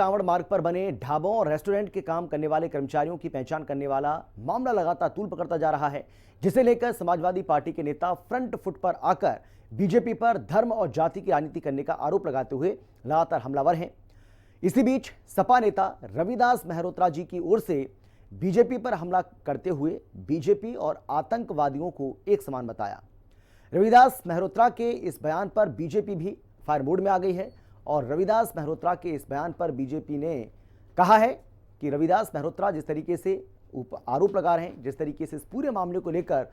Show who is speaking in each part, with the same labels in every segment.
Speaker 1: कांवड़ मार्ग पर बने ढाबों और रेस्टोरेंट के काम करने वाले कर्मचारियों की पहचान करने वाला मामला लगातार तूल पकड़ता जा रहा है, जिसे लेकर समाजवादी पार्टी के नेता फ्रंट फुट पर आकर बीजेपी पर धर्म और जाति की राजनीति करने का आरोप लगाते हुए लगातार हमलावर हैं। इसी बीच सपा नेता रविदास मेहरोत्रा जी की ओर से बीजेपी पर हमला करते हुए बीजेपी और आतंकवादियों को एक समान बताया। रविदास मेहरोत्रा के इस बयान पर बीजेपी भी फायर मोड में आ गई है और रविदास मेहरोत्रा के इस बयान पर बीजेपी ने कहा है कि रविदास मेहरोत्रा जिस तरीके से आरोप लगा रहे हैं, जिस तरीके से इस पूरे मामले को लेकर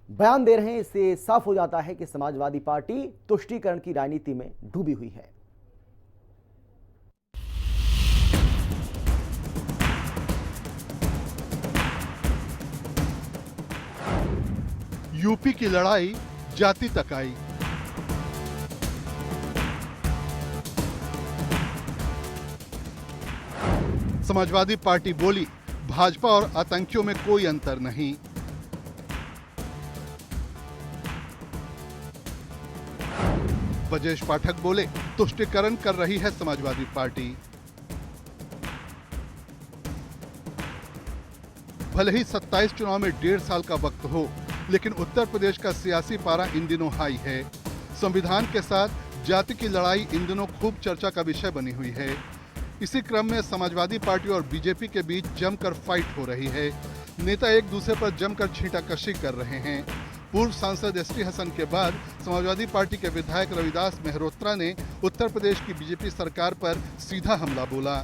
Speaker 1: बयान दे रहे हैं, इससे साफ हो जाता है कि समाजवादी पार्टी तुष्टीकरण की राजनीति में डूबी हुई है।
Speaker 2: यूपी की लड़ाई जाति तक आई। समाजवादी पार्टी बोली, भाजपा और आतंकियों में कोई अंतर नहीं। ब्रजेश पाठक बोले, तुष्टीकरण कर रही है समाजवादी पार्टी। भले ही 27 चुनाव में 1.5 साल का वक्त हो, लेकिन उत्तर प्रदेश का सियासी पारा इन दिनों हाई है। संविधान के साथ जाति की लड़ाई इन दिनों खूब चर्चा का विषय बनी हुई है। इसी क्रम में समाजवादी पार्टी और बीजेपी के बीच जमकर फाइट हो रही है। नेता एक दूसरे पर जमकर छींटाकशी कर रहे हैं। पूर्व सांसद एसटी हसन के बाद समाजवादी पार्टी के विधायक रविदास मेहरोत्रा ने उत्तर प्रदेश की बीजेपी सरकार पर सीधा हमला बोला।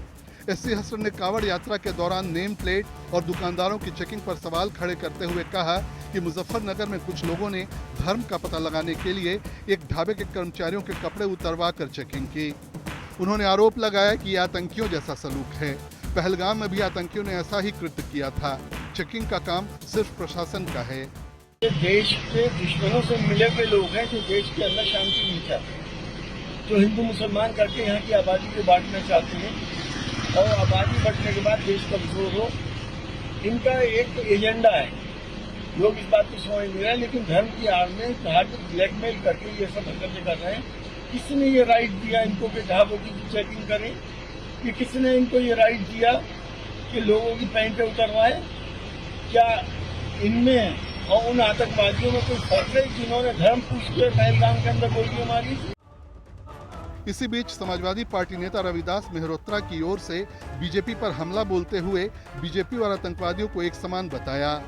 Speaker 2: एसटी हसन ने कांवड़ यात्रा के दौरान नेम प्लेट और दुकानदारों की चेकिंग पर सवाल खड़े करते हुए कहा कि मुजफ्फरनगर में कुछ लोगों ने धर्म का पता लगाने के लिए एक ढाबे के कर्मचारियों के कपड़े उतरवा कर चेकिंग की। उन्होंने आरोप लगाया कि यह आतंकियों जैसा सलूक है। पहलगाम में भी आतंकियों ने ऐसा ही कृत्य किया था। चेकिंग का काम सिर्फ प्रशासन का है।
Speaker 3: देश के दुश्मनों से मिले हुए लोग हैं जो देश के अंदर शांति नहीं चाहते, जो हिंदू मुसलमान करके यहाँ की आबादी को बांटना चाहते हैं और आबादी बढ़ने के बाद देश कमजोर हो। इनका एक एजेंडा है, लोग इस बात को समझ नहीं रहे, लेकिन धर्म की आड़ में धार्मिक ब्लैकमेल करके ये सब हरकतें कर रहे हैं। किसने ये राइट दिया इनको कि ढाबों की चेकिंग करें? कि किसने इनको ये राइट दिया कि लोगों की पैंटें उतरवाएं? क्या इनमें और उन आतंकवादियों में कोई फर्क है जिन्होंने धर्म पूछ के पहलगाम के अंदर गोलियां मारी थी?
Speaker 2: इसी बीच समाजवादी पार्टी नेता रविदास मेहरोत्रा की ओर से बीजेपी पर हमला बोलते हुए बीजेपी और आतंकवादियों को एक समान बताया।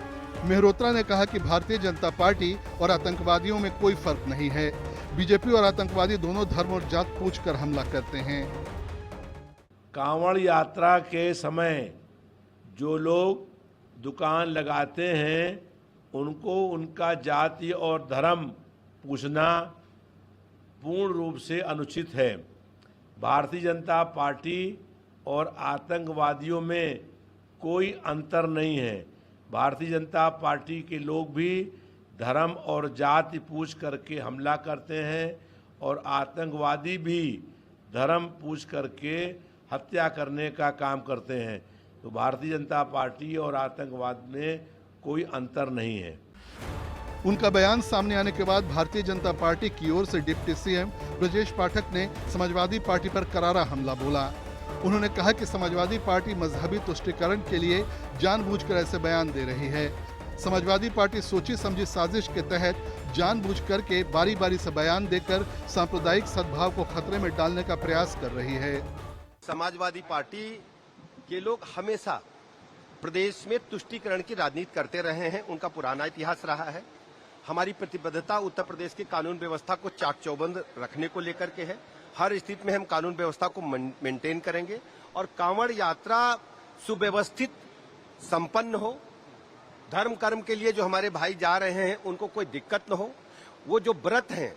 Speaker 2: मेहरोत्रा ने कहा कि भारतीय जनता पार्टी और आतंकवादियों में कोई फर्क नहीं है। बीजेपी और आतंकवादी दोनों धर्म और जात पूछकर हमला करते हैं।
Speaker 4: कांवड़ यात्रा के समय जो लोग दुकान लगाते हैं उनको उनका जाति और धर्म पूछना पूर्ण रूप से अनुचित है। भारतीय जनता पार्टी और आतंकवादियों में कोई अंतर नहीं है। भारतीय जनता पार्टी के लोग भी धर्म और जाति पूछ करके हमला करते हैं और आतंकवादी भी धर्म पूछ करके हत्या करने का काम करते हैं। तो भारतीय जनता पार्टी और आतंकवाद में कोई अंतर नहीं है।
Speaker 2: उनका बयान सामने आने के बाद भारतीय जनता पार्टी की ओर से डिप्टी सीएम ब्रजेश पाठक ने समाजवादी पार्टी पर करारा हमला बोला। उन्होंने कहा कि समाजवादी पार्टी मजहबी तुष्टीकरण के लिए जानबूझकर ऐसे बयान दे रही है। समाजवादी पार्टी सोची समझी साजिश के तहत जानबूझकर के बारी बारी से बयान देकर सांप्रदायिक सद्भाव को खतरे में डालने का प्रयास कर रही है।
Speaker 5: समाजवादी पार्टी के लोग हमेशा प्रदेश में तुष्टीकरण की राजनीति करते रहे हैं, उनका पुराना इतिहास रहा है। हमारी प्रतिबद्धता उत्तर प्रदेश की कानून व्यवस्था को चाक चौबंद रखने को लेकर के है। हर स्थिति में हम कानून व्यवस्था को मेंटेन करेंगे और कांवड़ यात्रा सुव्यवस्थित संपन्न हो। धर्म कर्म के लिए जो हमारे भाई जा रहे हैं उनको कोई दिक्कत न हो। वो जो व्रत हैं,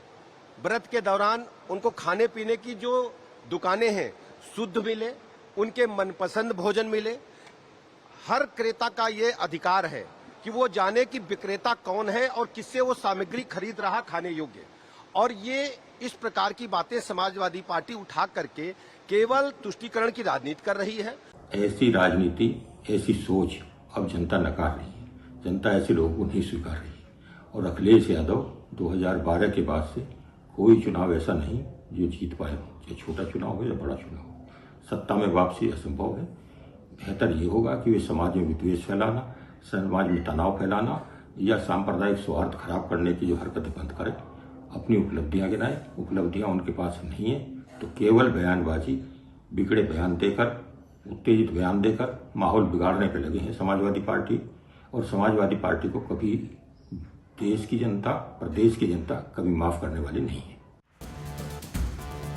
Speaker 5: व्रत के दौरान उनको खाने पीने की जो दुकानें हैं शुद्ध मिले, उनके मनपसंद भोजन मिले। हर क्रेता का ये अधिकार है कि वो जाने कि विक्रेता कौन है और किससे वो सामग्री खरीद रहा खाने योग्य। और ये इस प्रकार की बातें समाजवादी पार्टी उठा करके केवल तुष्टीकरण की राजनीति कर रही है।
Speaker 6: ऐसी राजनीति, ऐसी सोच अब जनता नकार रही है। जनता ऐसे लोगों को नहीं स्वीकार रही है। और अखिलेश यादव 2012 के बाद से कोई चुनाव ऐसा नहीं जो जीत पाए हो, चाहे छोटा चुनाव हो या बड़ा चुनाव हो। सत्ता में वापसी असंभव है। बेहतर ये होगा कि वे समाज में विद्वेष फैलाना, समाज में तनाव फैलाना या सांप्रदायिक सौहार्द खराब करने की जो हरकतें बंद करें, अपनी उपलब्धियां गिनाएं। उपलब्धियां उनके पास नहीं है तो केवल बयानबाजी, बिगड़े बयान देकर, उत्तेजित बयान देकर माहौल बिगाड़ने पर लगे हैं समाजवादी पार्टी। और समाजवादी पार्टी को कभी देश की जनता, प्रदेश की जनता कभी माफ करने वाली नहीं है।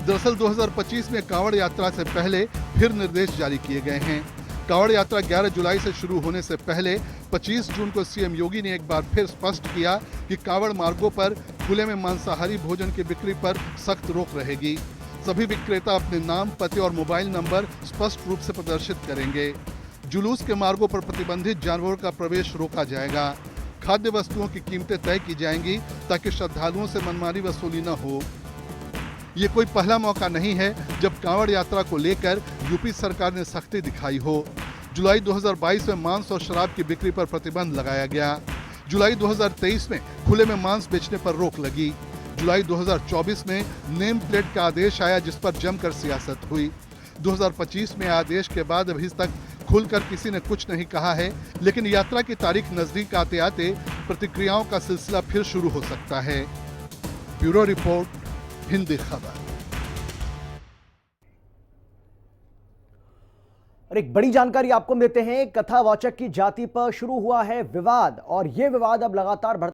Speaker 2: दरअसल 2025 में कांवड़ यात्रा से पहले फिर निर्देश जारी किए गए हैं। कांवड़ यात्रा 11 जुलाई से शुरू होने से पहले 25 जून को सीएम योगी ने एक बार फिर स्पष्ट किया कि कांवड़ मार्गों पर खुले में मांसाहारी भोजन की बिक्री पर सख्त रोक रहेगी। सभी विक्रेता अपने नाम, पते और मोबाइल नंबर स्पष्ट रूप से प्रदर्शित करेंगे। जुलूस के मार्गों पर प्रतिबंधित जानवरों का प्रवेश रोका जाएगा। खाद्य वस्तुओं की कीमतें तय की जाएंगी ताकि श्रद्धालुओं से मनमानी वसूली न हो। ये कोई पहला मौका नहीं है जब कांवड़ यात्रा को लेकर यूपी सरकार ने सख्ती दिखाई हो। जुलाई 2022 में मांस और शराब की बिक्री पर प्रतिबंध लगाया गया। जुलाई 2023 में खुले में मांस बेचने पर रोक लगी। जुलाई 2024 में नेम प्लेट का आदेश आया जिस पर जमकर सियासत हुई। 2025 में आदेश के बाद अभी तक खुलकर किसी ने कुछ नहीं कहा है, लेकिन यात्रा की तारीख नजदीक आते आते प्रतिक्रियाओं का सिलसिला फिर शुरू हो सकता है। ब्यूरो रिपोर्ट, हिंदी खबर।
Speaker 1: और एक बड़ी जानकारी आपको देते हैं, कथावाचक की जाति पर शुरू हुआ है विवाद और यह विवाद अब लगातार बढ़ता